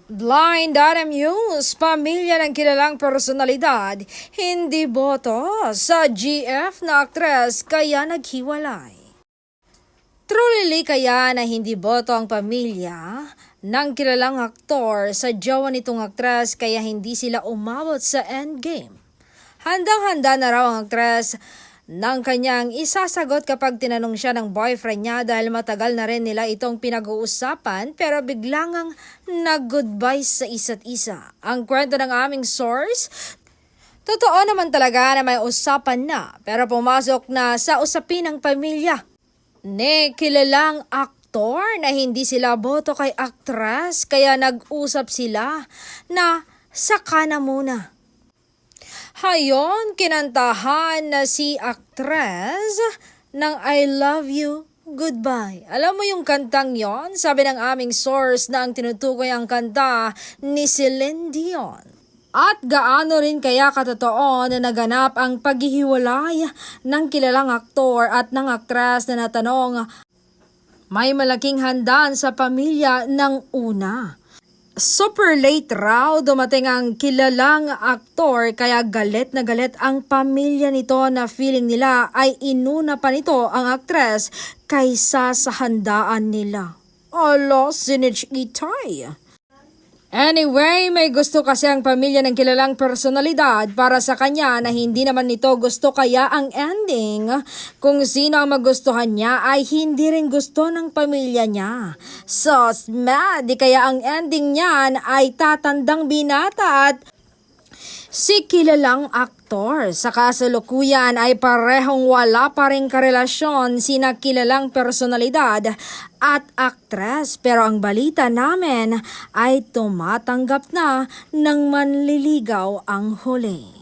Blind Item News, pamilya ng kilalang personalidad, hindi boto sa GF na aktres kaya naghiwalay. Truly kaya na hindi boto ang pamilya ng kilalang aktor sa jowa nitong aktres kaya hindi sila umabot sa endgame. Handang-handa na raw ang aktres ng kanyang isasagot kapag tinanong siya ng boyfriend niya dahil matagal na rin nila itong pinag-uusapan pero biglang ang nag-goodbye sa isa't isa. Ang kwento ng aming source, totoo naman talaga na may usapan na pero pumasok na sa usapin ng pamilya ni kilalang aktor na hindi sila boto kay aktres kaya nag-usap sila na saka na muna. Hayon, kinantahan na si aktres ng I Love You, Goodbye. Alam mo yung kantang yon? Sabi ng aming source na ang tinutukoy ang kanta ni Celine Dion. At gaano rin kaya katotoo na naganap ang paghihiwalay ng kilalang aktor at ng aktres na natanong, may malaking handaan sa pamilya ng una. Super late raw dumating ang kilalang aktor kaya galit na galit ang pamilya nito na feeling nila ay inuna pa nito ang aktres kaysa sa handaan nila. Ala, sinich itay. Anyway, may gusto kasi ang pamilya ng kilalang personalidad para sa kanya na hindi naman nito gusto kaya ang ending. Kung sino ang magustuhan niya ay hindi rin gusto ng pamilya niya. So, di kaya ang ending niyan ay tatandang binata at si kilalang aktor. Sa kasalukuyan ay parehong wala pa rin karelasyon sina kilalang personalidad at aktres. Pero ang balita namin ay tumatanggap na ng manliligaw ang huli.